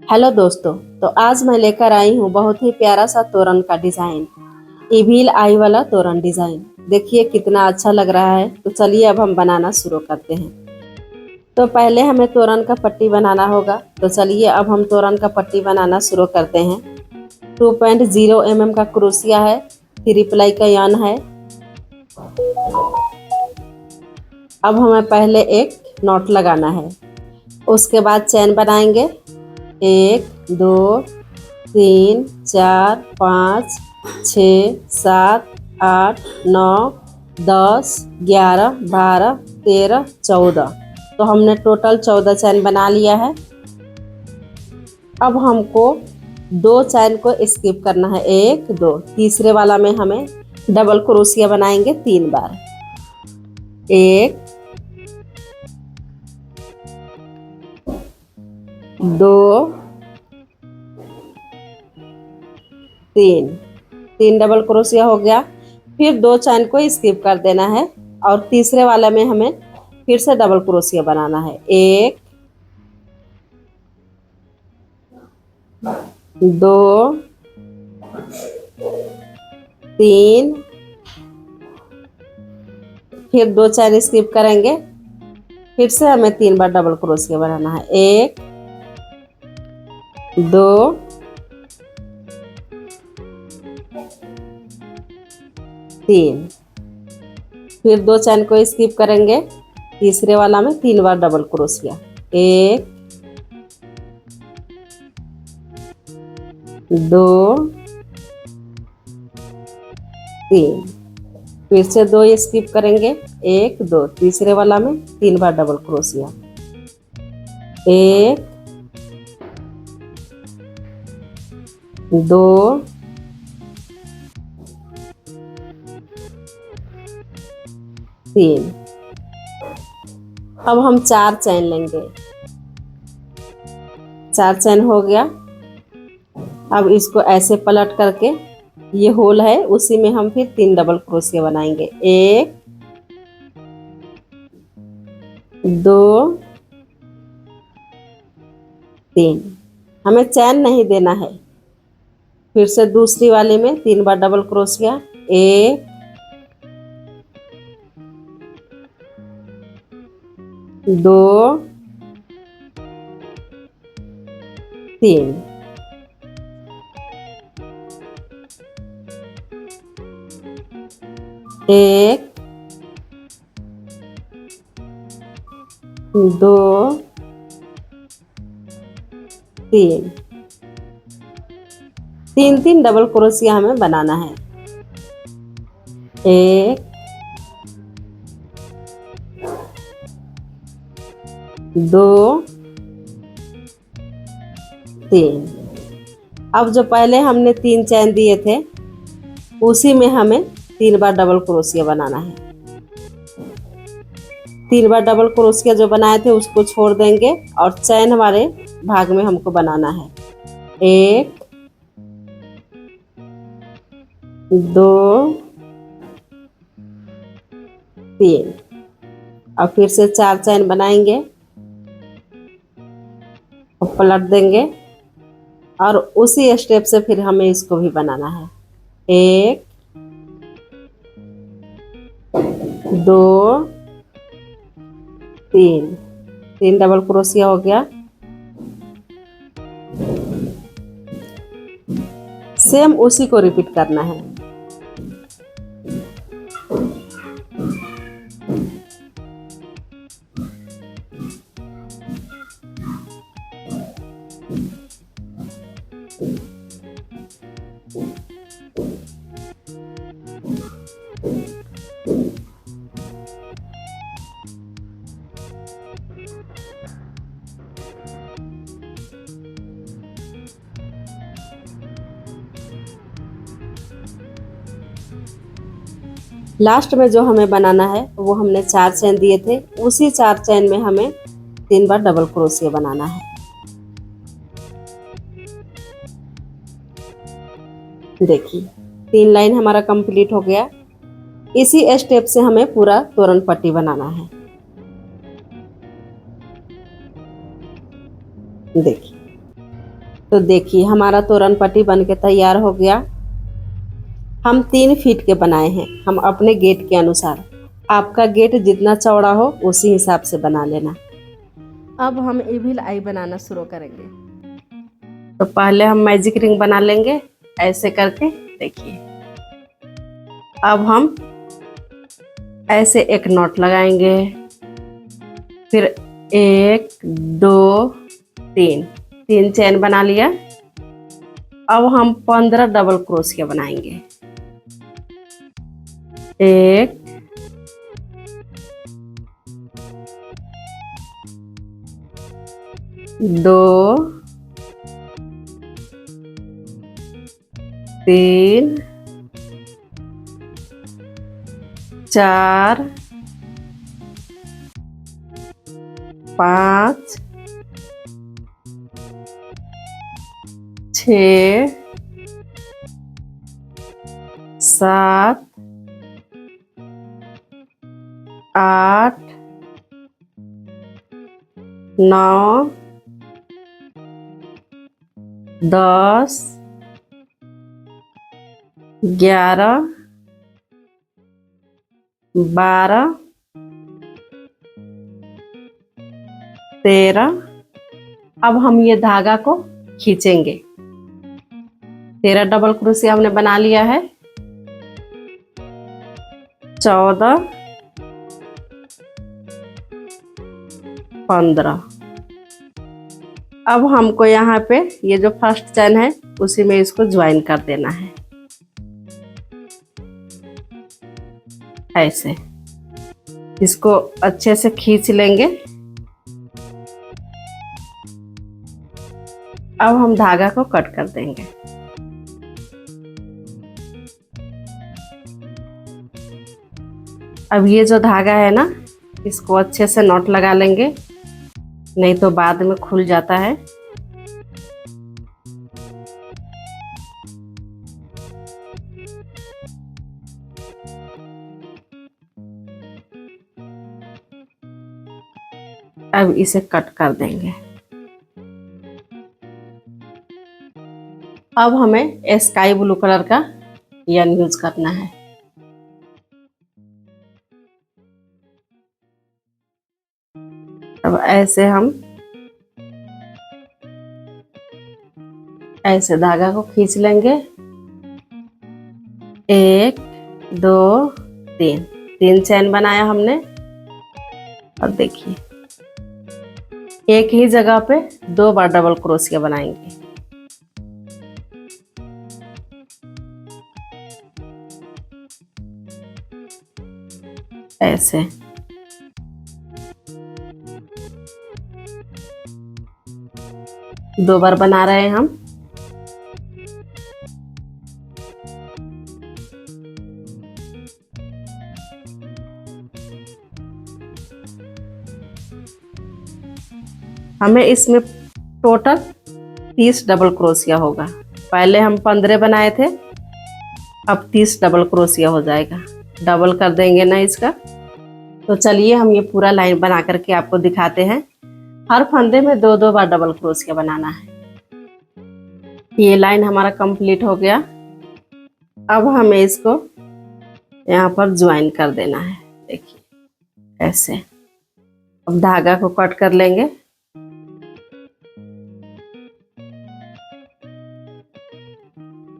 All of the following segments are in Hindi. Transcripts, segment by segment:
हेलो दोस्तों। तो आज मैं लेकर आई हूँ बहुत ही प्यारा सा तोरण का डिजाइन। इविल आई वाला तोरण डिजाइन देखिए कितना अच्छा लग रहा है। तो चलिए अब हम बनाना शुरू करते हैं। तो पहले हमें तोरण का पट्टी बनाना होगा। तो चलिए अब हम तोरण का पट्टी बनाना शुरू करते हैं। 2.0 mm का क्रोशिया है, 3 प्लाई का यान है। अब हमें पहले एक नॉट लगाना है, उसके बाद चैन बनाएंगे। 1 2 3 4 5 6 7 8 9 10 11 12 13 14। तो हमने टोटल 14 चैन बना लिया है। अब हमको 2 चैन को स्किप करना है, 1 2। तीसरे वाला में हमें डबल क्रोशिया बनाएंगे 3 बार। 1 2 3। 3 डबल क्रोशिया हो गया। फिर 2 चैन को स्किप कर देना है और तीसरे वाले में हमें फिर से डबल क्रोशिया बनाना है। 1 2 3। फिर 2 चैन स्किप करेंगे, फिर से हमें 3 बार डबल क्रोशिया बनाना है। 1 2 3। फिर 2 चैन को स्किप करेंगे, तीसरे वाला में 3 बार डबल क्रोशिया। 1 2 3। फिर से 2 स्किप करेंगे, 1 2। तीसरे वाला में 3 बार डबल क्रोशिया। 1 2 3। अब हम 4 चैन लेंगे। 4 चैन हो गया। अब इसको ऐसे पलट करके ये होल है उसी में हम फिर 3 डबल क्रोशिया बनाएंगे। 1 2 3। हमें चैन नहीं देना है। फिर से दूसरी वाले में 3 बार डबल क्रोशिया। 1 2 3। 1 2 3। 3 डबल क्रोशिया हमें बनाना है। 1 2 3। अब जो पहले हमने 3 चैन दिए थे उसी में हमें 3 बार डबल क्रोशिया बनाना है। 3 बार डबल क्रोशिया जो बनाए थे उसको छोड़ देंगे और चैन वाले भाग में हमको बनाना है। 1 2 3। और फिर से 4 चैन बनाएंगे और पलट देंगे और उसी स्टेप से फिर हमें इसको भी बनाना है। 1 2 3। 3 डबल क्रोशिया हो गया। सेम उसी को रिपीट करना है। लास्ट में जो हमें बनाना है वो हमने 4 चैन दिए थे, उसी 4 चैन में हमें 3 बार डबल क्रोशिया बनाना है। देखिए 3 लाइन हमारा कंप्लीट हो गया। इसी स्टेप से हमें पूरा तोरण पट्टी बनाना है। देखिए तो देखिए हमारा तोरण पट्टी बन के तैयार हो गया। हम 3 फीट के बनाए हैं, हम अपने गेट के अनुसार। आपका गेट जितना चौड़ा हो उसी हिसाब से बना लेना। अब हम इविल आई बनाना शुरू करेंगे। तो पहले हम मैजिक रिंग बना लेंगे ऐसे करके। देखिए अब हम ऐसे एक नॉट लगाएंगे, फिर 1 2 3 3 चैन बना लिया। अब हम 15 डबल क्रोशिया बनाएंगे। 1 2 3 4 5 6 7 8 9 10 11 12 13। अब हम ये धागा को खींचेंगे। 13 डबल क्रोशिया हमने बना लिया है। 14 15। अब हमको यहाँ पे ये जो फर्स्ट चैन है उसी में इसको ज्वाइन कर देना है ऐसे। इसको अच्छे से खींच लेंगे। अब हम धागा को कट कर देंगे। अब ये जो धागा है ना, इसको अच्छे से नॉट लगा लेंगे, नहीं तो बाद में खुल जाता है। अब इसे कट कर देंगे। अब हमें स्काई ब्लू कलर का यन यूज करना है। अब ऐसे हम ऐसे धागा को खींच लेंगे। 1 2 3 3 चैन बनाया हमने। और देखिए एक ही जगह पे 2 बार डबल क्रोशिया बनाएंगे। ऐसे दो बार बना रहे हैं हम। हमें इसमें टोटल 30 डबल क्रोशिया होगा। पहले हम 15 बनाए थे, अब 30 डबल क्रोशिया हो जाएगा। डबल कर देंगे ना इसका। तो चलिए हम ये पूरा लाइन बना करके आपको दिखाते हैं। हर फंदे में 2-2 बार डबल क्रोशिया बनाना है। ये लाइन हमारा कंप्लीट हो गया। अब हमें इसको यहाँ पर ज्वाइन कर देना है। देखिए ऐसे। अब धागा को कट कर लेंगे।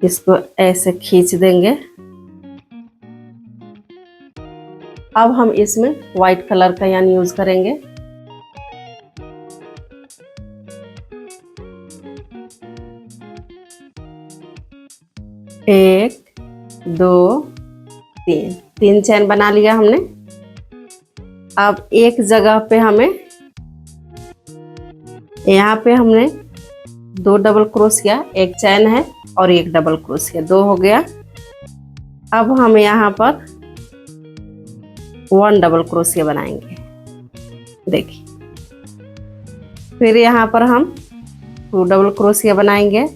इसको ऐसे खींच देंगे। अब हम इसमें व्हाइट कलर का यान यूज करेंगे। एक 2 3 चैन बना लिया हमने। अब एक जगह पे हमें यहाँ पे हमने 2 डबल क्रोशिया, एक चैन है और एक डबल क्रोशिया, 2 हो गया। अब हम यहाँ पर 1 डबल क्रोशिया बनाएंगे। देखिए फिर यहाँ पर हम 2 डबल क्रोशिया बनाएंगे।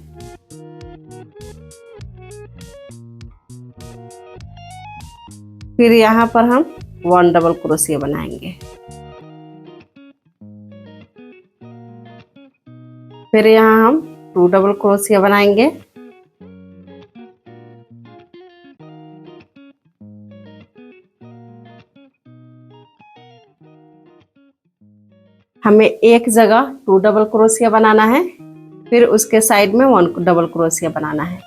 फिर यहाँ पर हम 1 डबल क्रोशिया बनाएंगे। फिर यहाँ हम 2 डबल क्रोशिया बनाएंगे। हमें एक जगह 2 डबल क्रोशिया बनाना है, फिर उसके साइड में 1 डबल क्रोशिया बनाना है,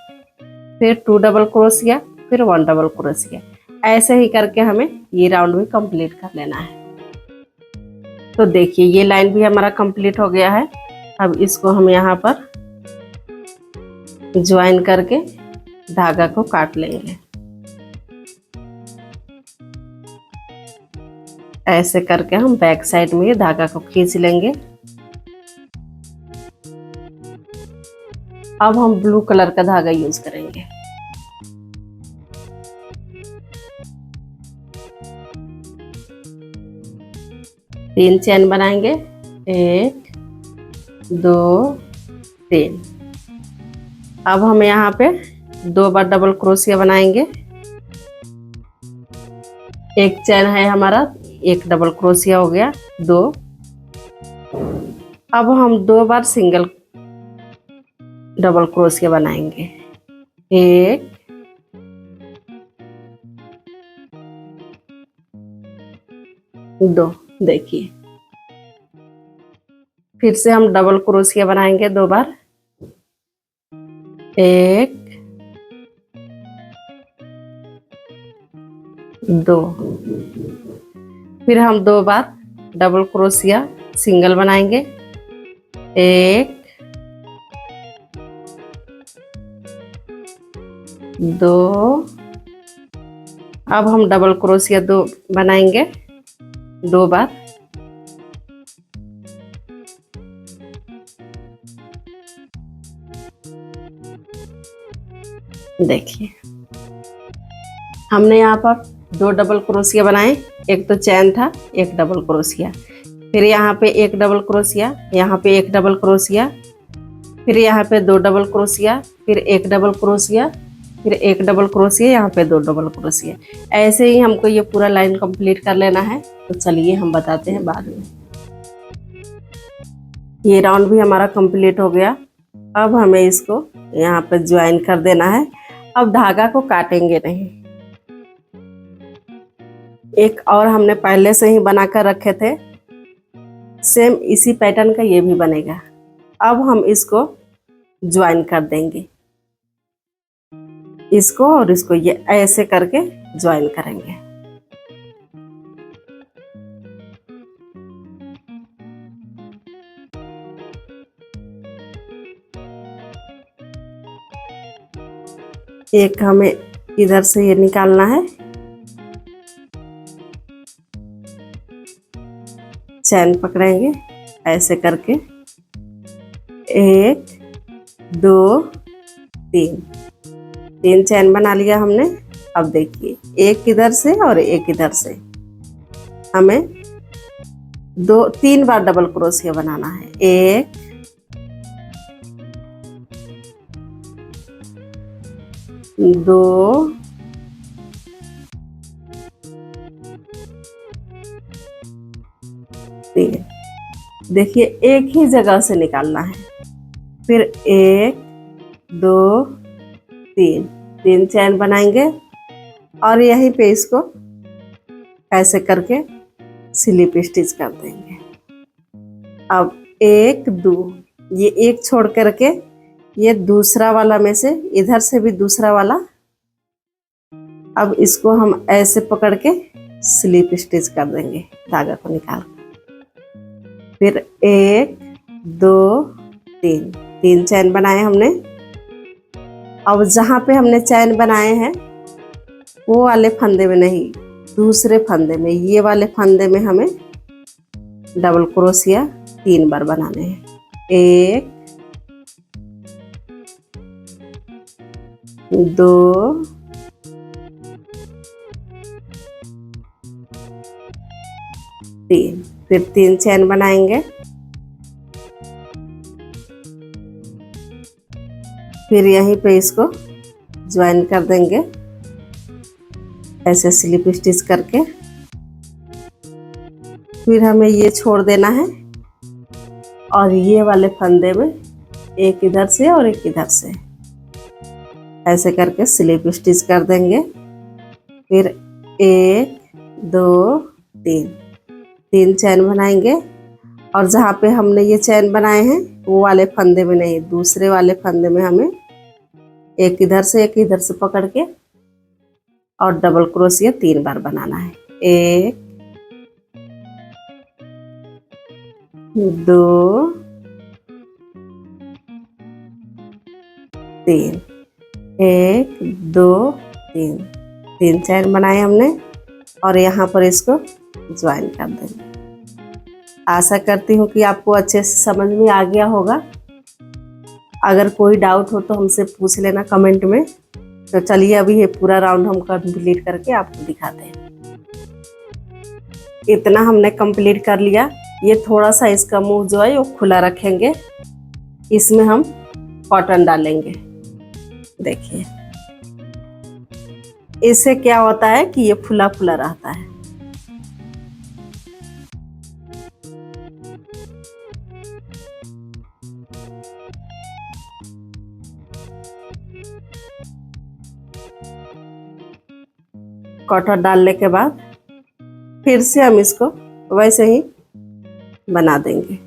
फिर 2 डबल क्रोशिया, फिर 1 डबल क्रोशिया। ऐसे ही करके हमें ये राउंड भी कंप्लीट कर लेना है। तो देखिए ये लाइन भी हमारा कंप्लीट हो गया है। अब इसको हम यहाँ पर ज्वाइन करके धागा को काट लेंगे। ऐसे करके हम बैक साइड में ये धागा को खींच लेंगे। अब हम ब्लू कलर का धागा यूज करेंगे। तीन चेन बनाएंगे, 1 2 3। अब हम यहाँ पे 2 बार डबल क्रोशिया बनाएंगे। एक चेन है हमारा, 1 डबल क्रोशिया हो गया, 2। अब हम 2 बार सिंगल डबल क्रोशिया बनाएंगे, 1 2। देखिए फिर से हम डबल क्रोशिया बनाएंगे 2 बार, 1 2। फिर हम 2 बार डबल क्रोशिया सिंगल बनाएंगे, 1 2। अब हम डबल क्रोशिया 2 बनाएंगे 2 बार, देखिए हमने यहाँ पर 2 डबल क्रोशिया बनाए। एक तो चैन था, 1 डबल क्रोशिया, फिर यहाँ पे 1 डबल क्रोशिया, यहाँ पे 1 डबल क्रोशिया, फिर यहाँ पे 2 डबल क्रोशिया, फिर 1 डबल क्रोशिया, फिर 1 डबल क्रोशिया, यहाँ पे 2 डबल क्रोशिया। ऐसे ही हमको ये पूरा लाइन कंप्लीट कर लेना है। तो चलिए हम बताते हैं बाद में। ये राउंड भी हमारा कंप्लीट हो गया। अब हमें इसको यहाँ पे ज्वाइन कर देना है। अब धागा को काटेंगे नहीं। एक और हमने पहले से ही बना कर रखे थे, सेम इसी पैटर्न का ये भी बनेगा। अब हम इसको ज्वाइन कर देंगे, इसको और इसको ये ऐसे करके ज्वाइन करेंगे। एक हमें इधर से ये निकालना है, चैन पकड़ेंगे ऐसे करके, 1 2 3 चैन बना लिया हमने। अब देखिए एक इधर से और एक इधर से हमें 3 बार डबल क्रोशिया बनाना है, 1 2 3। देखिए एक ही जगह से निकालना है, फिर 1 2 3 चैन बनाएंगे और यहीं पे इसको ऐसे करके स्लिप स्टिच कर देंगे। अब 1 2, ये एक छोड़ करके ये दूसरा वाला में से, इधर से भी दूसरा वाला, अब इसको हम ऐसे पकड़ के स्लिप स्टिच कर देंगे धागा को निकाल कर। फिर 1 2 3 चैन बनाए हमने। अब जहाँ पे हमने चैन बनाए हैं वो वाले फंदे में नहीं, दूसरे फंदे में, ये वाले फंदे में हमें डबल क्रोशिया 3 बार बनाने हैं, 1 2 3। फिर 3 चैन बनाएंगे, फिर यहीं पे इसको ज्वाइन कर देंगे ऐसे स्लिप स्टिच करके। फिर हमें ये छोड़ देना है और ये वाले फंदे में एक इधर से और एक इधर से, ऐसे करके स्लिप स्टिच कर देंगे। फिर 1 2 3 3 चैन बनाएंगे, और जहाँ पे हमने ये चैन बनाए हैं वो वाले फंदे में नहीं, दूसरे वाले फंदे में हमें एक इधर से एक इधर से पकड़ के और डबल क्रोशिया 3 बार बनाना है। 1 2 3 1 2 3 3 चैन बनाए हमने, और यहाँ पर इसको ज्वाइन कर देंगे। आशा करती हूँ कि आपको अच्छे से समझ में आ गया होगा। अगर कोई डाउट हो तो हमसे पूछ लेना कमेंट में। तो चलिए अभी ये पूरा राउंड हम कंप्लीट करके आपको दिखाते हैं। इतना हमने कंप्लीट कर लिया। ये थोड़ा सा इसका मुंह जो है वो खुला रखेंगे, इसमें हम कॉटन डालेंगे। देखिए इससे क्या होता है कि ये फुला फुला रहता है। कॉटन डालने के बाद फिर से हम इसको वैसे ही बना देंगे।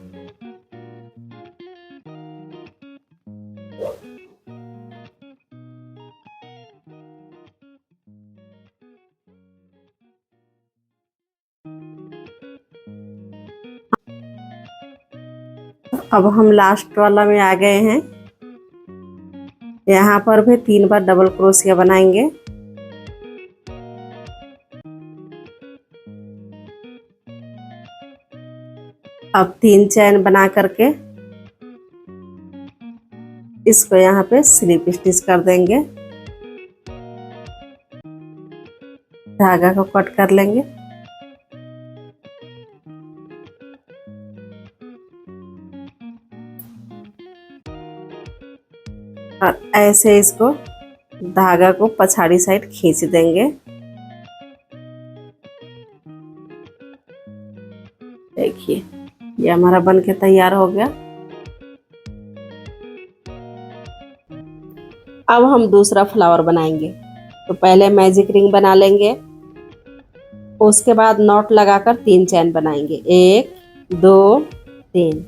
अब हम लास्ट वाला में आ गए हैं। यहाँ पर भी 3 बार डबल क्रोशिया बनाएंगे। अब 3 चैन बना करके इसको यहाँ पे स्लिप स्टिच कर देंगे। धागा को कट कर लेंगे और ऐसे इसको धागा को पछाड़ी साइड खींच देंगे। देखिए ये हमारा बन के तैयार हो गया। अब हम दूसरा फ्लावर बनाएंगे। तो पहले मैजिक रिंग बना लेंगे, उसके बाद नॉट लगाकर 3 चैन बनाएंगे। 1 2 3।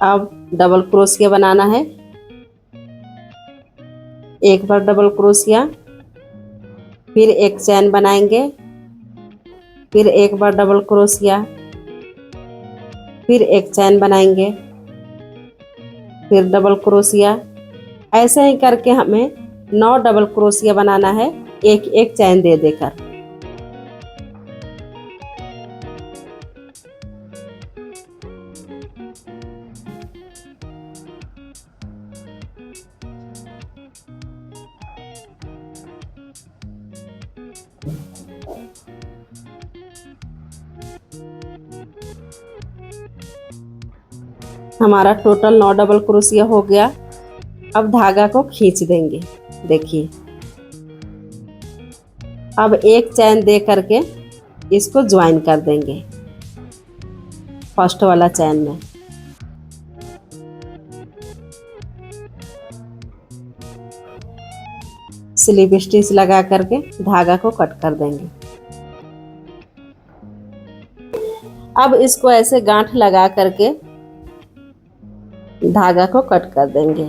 अब डबल क्रोशिया बनाना है। एक बार डबल क्रोशिया, फिर एक चैन बनाएंगे, फिर एक बार डबल क्रोशिया, फिर एक चैन बनाएंगे, फिर डबल क्रोशिया। ऐसे ही करके हमें 9 डबल क्रोशिया बनाना है, एक एक चैन दे देकर। हमारा टोटल 9 डबल क्रोशिया हो गया। अब धागा को खींच देंगे। देखिए अब एक चैन दे करके इसको ज्वाइन कर देंगे फर्स्ट वाला चैन में। स्लिप स्टिच लगा करके धागा को कट कर देंगे। अब इसको ऐसे गांठ लगा करके धागा को कट कर देंगे।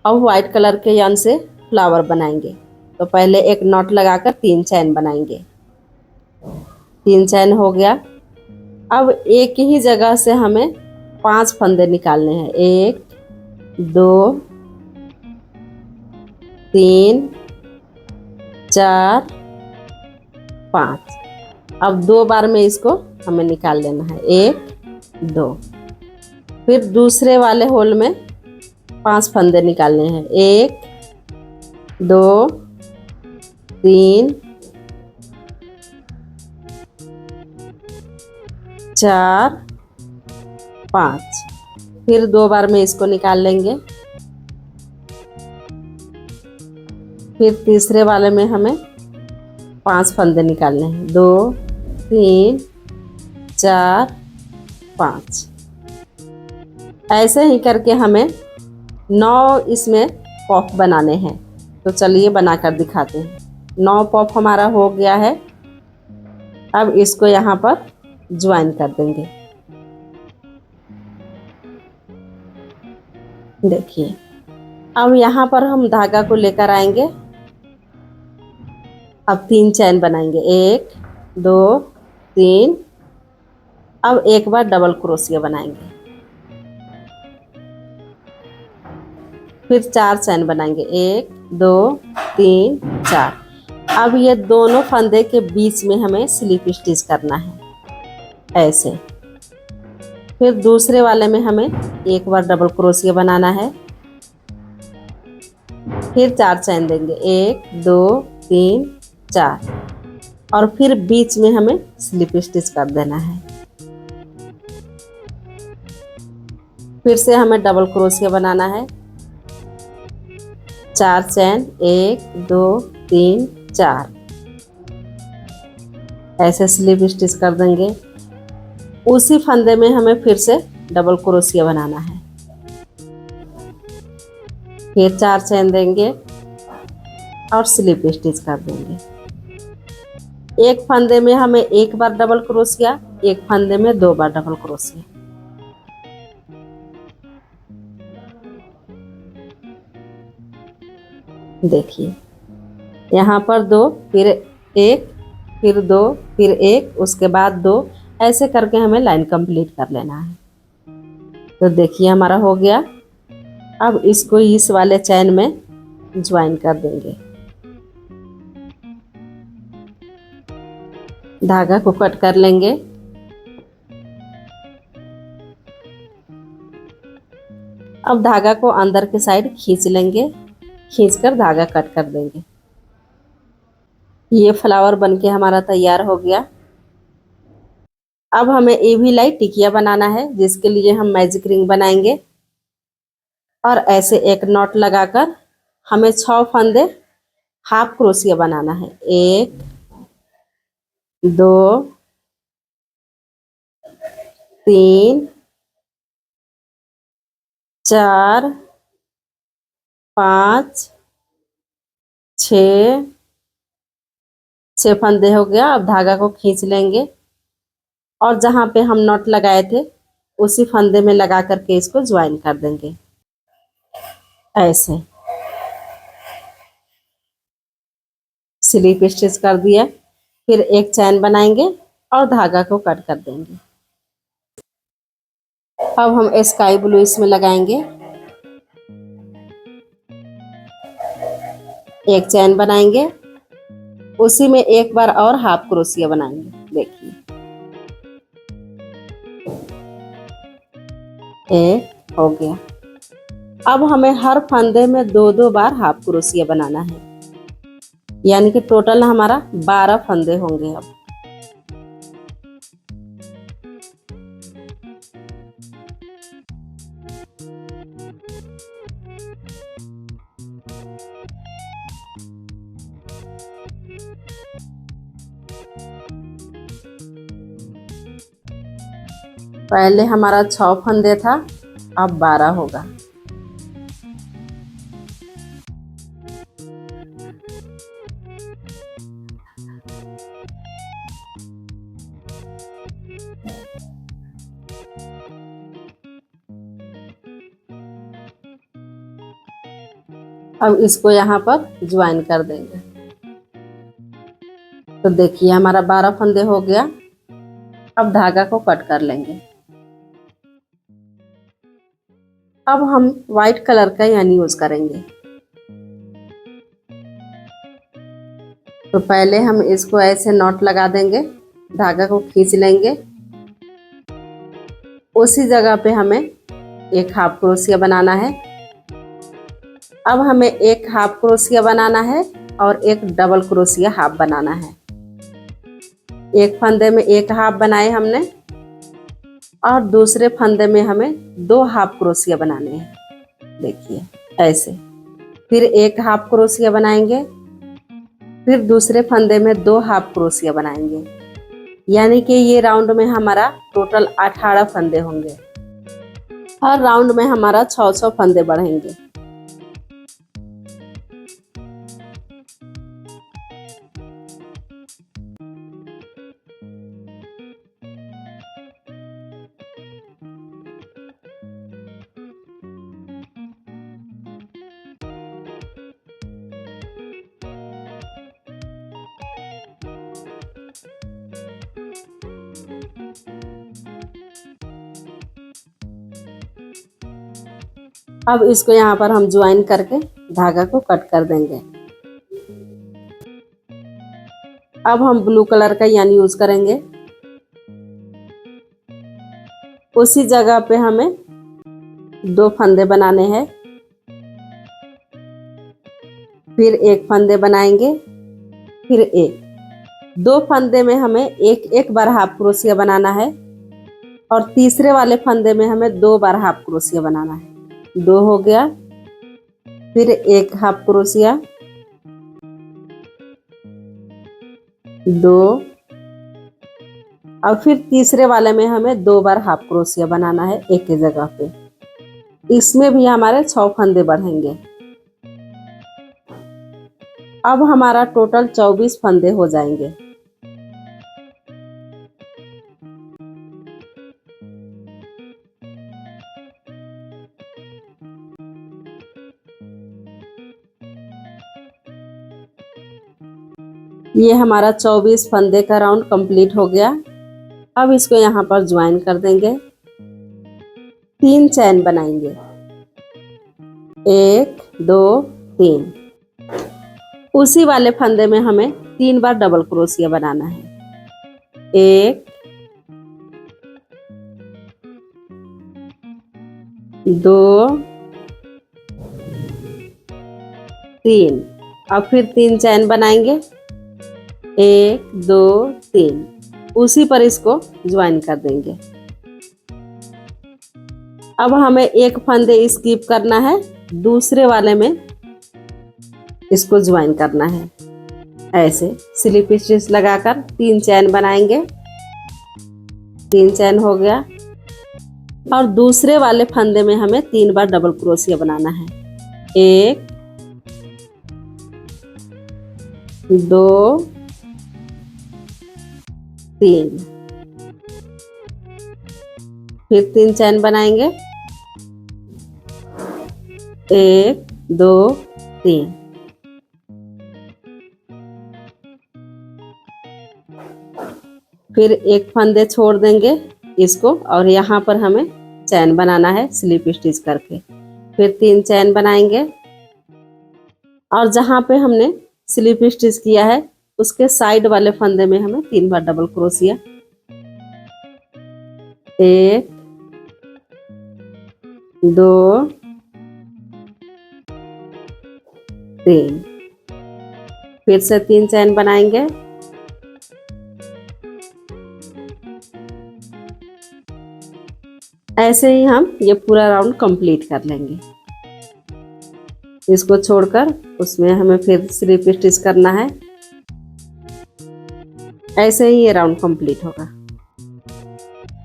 अब व्हाइट कलर के यार्न से फ्लावर बनाएंगे। तो पहले एक नॉट लगाकर 3 चैन बनाएंगे। 3 चैन हो गया। अब एक ही जगह से हमें 5 फंदे निकालने हैं। 1 2 3 4 5। अब 2 बार में इसको हमें निकाल लेना है। 1 2। फिर दूसरे वाले होल में 5 फंदे निकालने हैं। 1 2 3 4 5। फिर 2 बार में इसको निकाल लेंगे। फिर तीसरे वाले में हमें 5 फंदे निकालने हैं। 2 3 4 5। ऐसे ही करके हमें 9 इसमें पॉप बनाने हैं। तो चलिए बनाकर दिखाते हैं। 9 पॉप हमारा हो गया है। अब इसको यहाँ पर ज्वाइन कर देंगे। देखिए, अब यहाँ पर हम धागा को लेकर आएंगे। अब 3 चैन बनाएंगे, 1 2 3। अब एक बार डबल क्रोशिया बनाएंगे, फिर 4 चैन बनाएंगे, 1 2 3 4। अब ये दोनों फंदे के बीच में हमें स्लिप स्टिच करना है, ऐसे। फिर दूसरे वाले में हमें एक बार डबल क्रोशिया बनाना है, फिर 4 चैन देंगे, 1 2 3 4। और फिर बीच में हमें स्लिप स्टिच कर देना है। फिर से हमें डबल क्रोशिया बनाना है, 4 चैन, 1 2 3 4। ऐसे स्लिप स्टिच कर देंगे। उसी फंदे में हमें फिर से डबल क्रोशिया बनाना है, फिर 4 चैन देंगे और स्लिप स्टिच कर देंगे। एक फंदे में हमें एक बार डबल क्रोशिया, एक फंदे में 2 बार डबल क्रोशिया। देखिए, यहाँ पर 2, फिर 1, फिर 2, फिर 1, उसके बाद 2। ऐसे करके हमें लाइन कंप्लीट कर लेना है। तो देखिए हमारा हो गया। अब इसको इस वाले चैन में ज्वाइन कर देंगे। धागा को कट कर लेंगे। अब धागा को अंदर के साइड खींच लेंगे, खींचकर धागा कट कर देंगे। ये फ्लावर बनके हमारा तैयार हो गया। अब हमें ए भी लाई टिकिया बनाना है, जिसके लिए हम मैजिक रिंग बनाएंगे। और ऐसे एक नॉट लगाकर हमें 6 फंदे हाफ क्रोशिया बनाना है, 1 2 3 4 5 6 फंदे हो गया। अब धागा को खींच लेंगे और जहाँ पे हम नॉट लगाए थे उसी फंदे में लगा करके इसको ज्वाइन कर देंगे, ऐसे। स्लिप स्टिच कर दिया। फिर एक चैन बनाएंगे और धागा को कट कर देंगे। अब हम स्काई ब्लू इसमें लगाएंगे, एक चैन बनाएंगे, उसी में एक बार और हाफ क्रोशिया बनाएंगे। देखिए, एक हो गया। अब हमें हर फंदे में 2 बार हाफ क्रोशिया बनाना है, यानी कि टोटल हमारा 12 फंदे होंगे। पहले हमारा 6 फंदे था, अब 12 होगा। अब इसको यहाँ पर ज्वाइन कर देंगे। तो देखिए हमारा 12 फंदे हो गया। अब धागा को कट कर लेंगे। अब हम व्हाइट कलर का यानी यूज करेंगे। तो पहले हम इसको ऐसे नॉट लगा देंगे, धागा को खींच लेंगे। उसी जगह पे हमें एक हाफ क्रोशिया बनाना है। अब हमें एक हाफ क्रोशिया बनाना है और एक डबल क्रोशिया हाफ बनाना है। एक फंदे में एक हाफ बनाए हमने और दूसरे फंदे में हमें 2 हाफ क्रोशिया बनाने हैं। देखिए ऐसे। फिर एक हाफ क्रोशिया बनाएंगे, फिर दूसरे फंदे में 2 हाफ क्रोशिया बनाएंगे, यानी कि ये राउंड में हमारा टोटल 18 फंदे होंगे। हर राउंड में हमारा 600 फंदे बढ़ेंगे। अब इसको यहाँ पर हम ज्वाइन करके धागा को कट कर देंगे। अब हम ब्लू कलर का यान यूज करेंगे। उसी जगह पे हमें 2 फंदे बनाने हैं, फिर एक फंदे बनाएंगे, फिर एक 2 फंदे में हमें एक बार हाफ क्रोशिया बनाना है और तीसरे वाले फंदे में हमें 2 बार हाफ क्रोशिया बनाना है। 2 हो गया, फिर एक हाफ क्रोशिया, 2 और फिर तीसरे वाले में हमें 2 बार हाफ क्रोशिया बनाना है एक ही जगह पे। इसमें भी हमारे 6 फंदे बढ़ेंगे। अब हमारा टोटल 24 फंदे हो जाएंगे। ये हमारा 24 फंदे का राउंड कंप्लीट हो गया। अब इसको यहाँ पर ज्वाइन कर देंगे। 3 चैन बनाएंगे, 1 2 3। उसी वाले फंदे में हमें 3 बार डबल क्रोशिया बनाना है। 1 2 3। अब फिर 3 चैन बनाएंगे, 1 2 3। उसी पर इसको ज्वाइन कर देंगे। अब हमें एक फंदे स्किप करना है, दूसरे वाले में इसको ज्वाइन करना है। ऐसे स्लिप स्टिच लगाकर 3 चैन बनाएंगे। 3 चैन हो गया और दूसरे वाले फंदे में हमें 3 बार डबल क्रोशिया बनाना है। 1 2 3। फिर 3 चैन बनाएंगे, 1 2 3। फिर एक फंदे छोड़ देंगे इसको और यहाँ पर हमें चैन बनाना है स्लिप स्टिच करके। फिर 3 चैन बनाएंगे और जहाँ पे हमने स्लिप स्टिच किया है उसके साइड वाले फंदे में हमें 3 बार डबल क्रोशिया। 1 2 3। फिर से 3 चैन बनाएंगे, ऐसे ही हम ये पूरा राउंड कंप्लीट कर लेंगे। इसको छोड़कर उसमें हमें फिर स्लिप स्टिच करना है। ऐसे ही ये राउंड कंप्लीट होगा।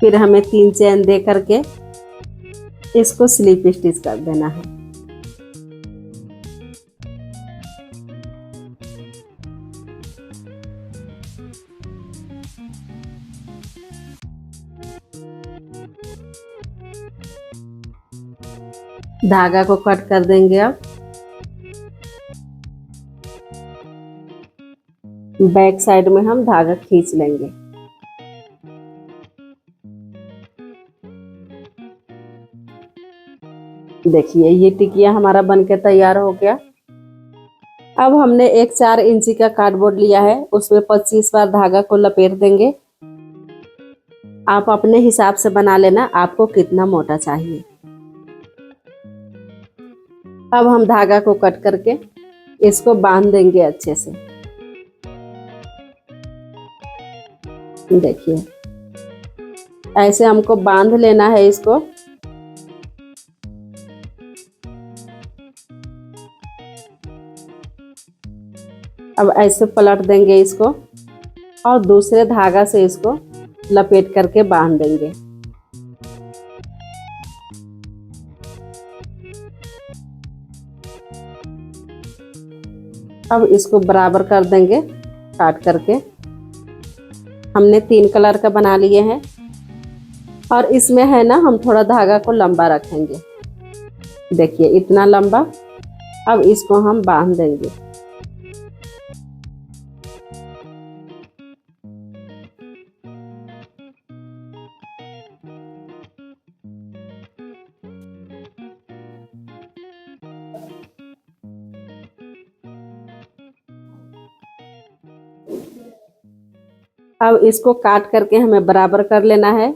फिर हमें 3 चैन दे करके इसको स्लिप स्टिच कर देना है। धागा को कट कर देंगे। अब बैक साइड में हम धागा खींच लेंगे। देखिए ये टिकिया हमारा बनके तैयार हो गया। अब हमने एक 4 इंची का कार्डबोर्ड लिया है, उसमें 25 बार धागा को लपेट देंगे। आप अपने हिसाब से बना लेना आपको कितना मोटा चाहिए। अब हम धागा को कट करके इसको बांध देंगे अच्छे से। देखिए ऐसे हमको बांध लेना है इसको। अब ऐसे पलट देंगे इसको और दूसरे धागा से इसको लपेट करके बांध देंगे। अब इसको बराबर कर देंगे काट करके। हमने 3 कलर का बना लिए हैं और इसमें है ना हम थोड़ा धागा को लंबा रखेंगे। देखिए इतना लंबा। अब इसको हम बांध देंगे। अब इसको काट करके हमें बराबर कर लेना है।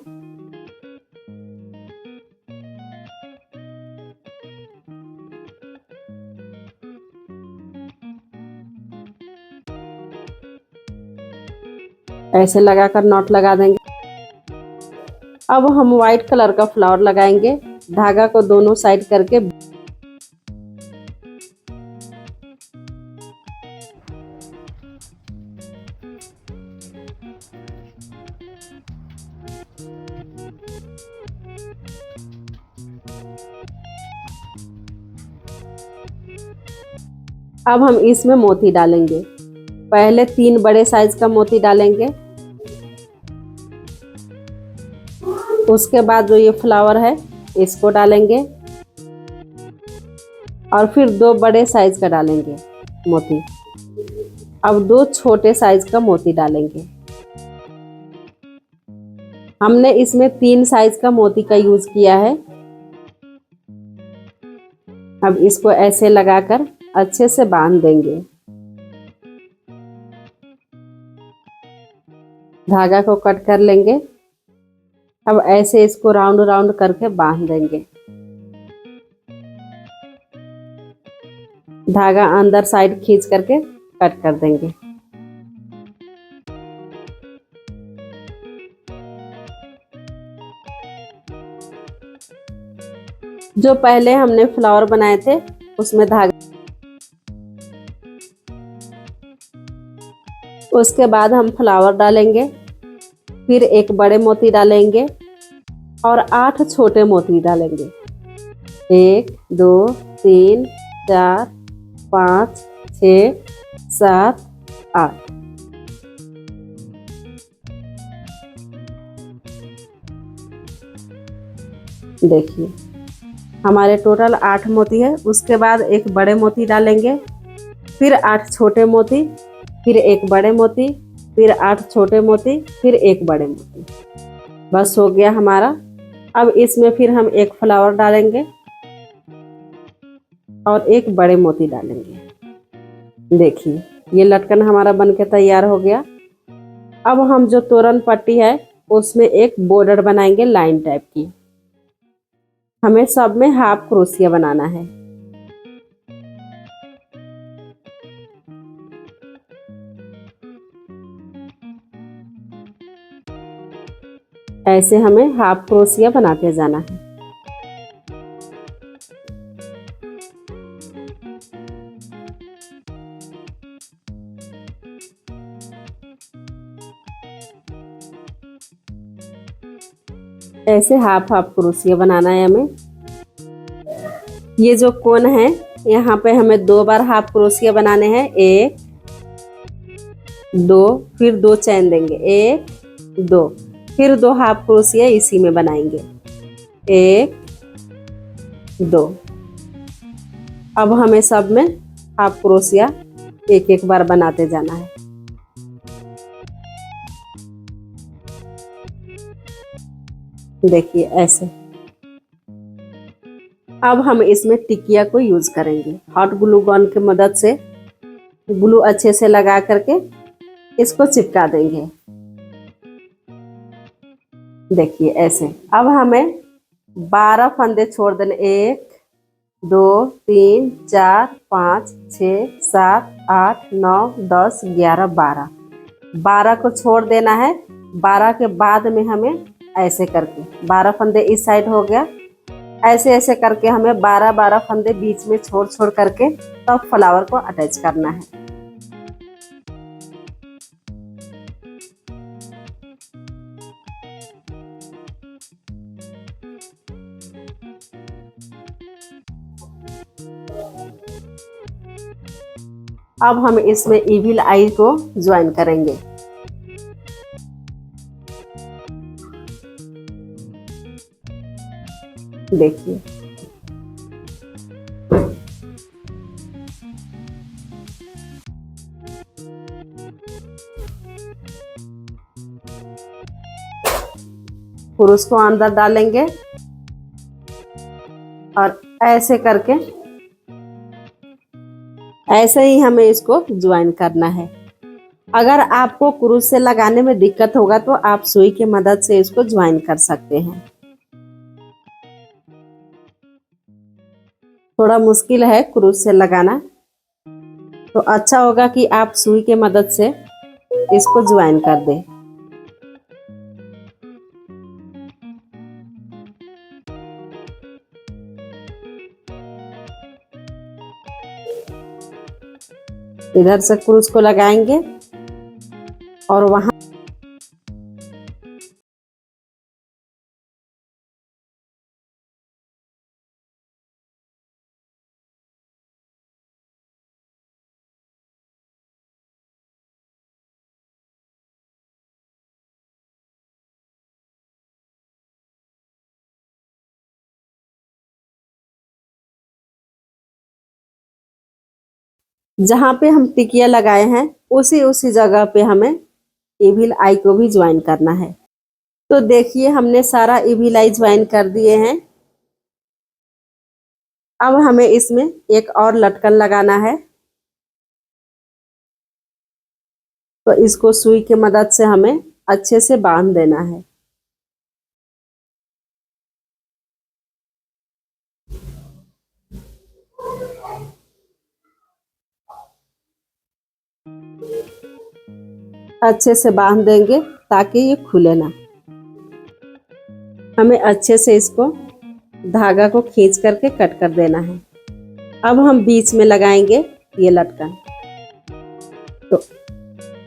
ऐसे लगाकर नॉट लगा देंगे। अब हम व्हाइट कलर का फ्लावर लगाएंगे। धागा को दोनों साइड करके अब हम इसमें मोती डालेंगे। पहले 3 बड़े साइज का मोती डालेंगे। उसके बाद जो ये फ्लावर है इसको डालेंगे और फिर 2 बड़े साइज का डालेंगे मोती। अब 2 छोटे साइज का मोती डालेंगे। हमने इसमें 3 साइज का मोती का यूज किया है। अब इसको ऐसे लगाकर अच्छे से बांध देंगे। धागा को कट कर लेंगे। अब ऐसे इसको राउंड राउंड करके बांध देंगे। धागा अंदर साइड खींच करके कट कर देंगे। जो पहले हमने फ्लावर बनाए थे उसमें धागा, उसके बाद हम फ्लावर डालेंगे, फिर एक बड़े मोती डालेंगे और 8 छोटे मोती डालेंगे। 1 2 3 4 5 6 7 8। देखिए हमारे टोटल 8 मोती है। उसके बाद एक बड़े मोती डालेंगे, फिर 8 छोटे मोती, फिर एक बड़े मोती, फिर 8 छोटे मोती, फिर एक बड़े मोती। बस हो गया हमारा। अब इसमें फिर हम एक फ्लावर डालेंगे और एक बड़े मोती डालेंगे। देखिए ये लटकन हमारा बनके तैयार हो गया। अब हम जो तोरण पट्टी है उसमें एक बॉर्डर बनाएंगे लाइन टाइप की। हमें सब में हाफ क्रोशिया बनाना है। ऐसे हमें हाफ क्रोशिया बनाते जाना है। ऐसे हाफ हाफ क्रोशिया बनाना है हमें। ये जो कोन है यहाँ पे हमें 2 बार हाफ क्रोशिया बनाने हैं। 1 2, फिर 2 चैन देंगे। 1 2, फिर 2 हाफ क्रोशिया इसी में बनाएंगे। 1 2। अब हमें सब में हाफ क्रोशिया एक एक बार बनाते जाना है। देखिए ऐसे। अब हम इसमें टिकिया को यूज करेंगे। हॉट ग्लू गन की मदद से ग्लू अच्छे से लगा करके इसको चिपका देंगे। देखिए ऐसे। अब हमें 12 फंदे छोड़ देने। 1 2 3 4 5 6 7 8 9 10 11 12। 12 को छोड़ देना है। 12 के बाद में हमें ऐसे करके 12 फंदे इस साइड हो गया। ऐसे ऐसे करके हमें 12 फंदे बीच में छोड़ छोड़ करके तब फ्लावर को अटैच करना है। अब हम इसमें इविल आई को ज्वाइन करेंगे। देखिए फिर उसको अंदर डालेंगे और ऐसे करके ऐसे ही हमें इसको ज्वाइन करना है। अगर आपको क्रूज से लगाने में दिक्कत होगा तो आप सुई की मदद से इसको ज्वाइन कर सकते हैं। थोड़ा मुश्किल है क्रूज से लगाना, तो अच्छा होगा कि आप सुई की मदद से इसको ज्वाइन कर दें। इधर से क्रूज को लगाएंगे और वहां जहां पे हम टिकिया लगाए हैं उसी जगह पे हमें इविल आई को भी ज्वाइन करना है। तो देखिए हमने सारा इविल आई ज्वाइन कर दिए हैं। अब हमें इसमें एक और लटकन लगाना है, तो इसको सुई की मदद से हमें अच्छे से बांध देना है। अच्छे से बांध देंगे ताकि ये खुले ना। हमें अच्छे से इसको धागा को खींच करके कट कर देना है। अब हम बीच में लगाएंगे ये लटकन। तो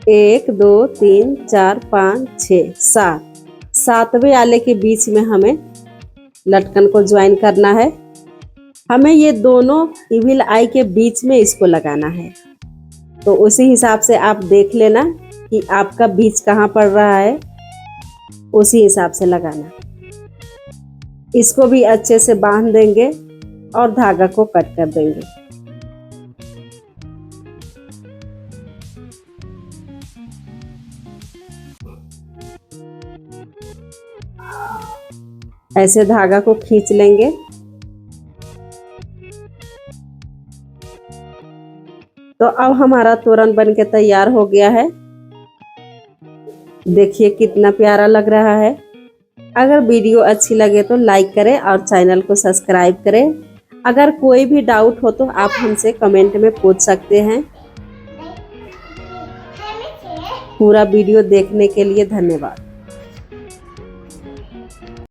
1 2 3 4 5 6 7 सातवें आले के बीच में हमें लटकन को ज्वाइन करना है। हमें ये दोनों इविल आई के बीच में इसको लगाना है। तो उसी हिसाब से आप देख लेना कि आपका बीच कहाँ पड़ रहा है, उसी हिसाब से लगाना। इसको भी अच्छे से बांध देंगे और धागा को कट कर देंगे। ऐसे धागा को खींच लेंगे। तो अब हमारा तोरण बनके तैयार हो गया है। देखिए कितना प्यारा लग रहा है। अगर वीडियो अच्छी लगे तो लाइक करें और चैनल को सब्सक्राइब करें। अगर कोई भी डाउट हो तो आप हमसे कमेंट में पूछ सकते हैं। पूरा वीडियो देखने के लिए धन्यवाद।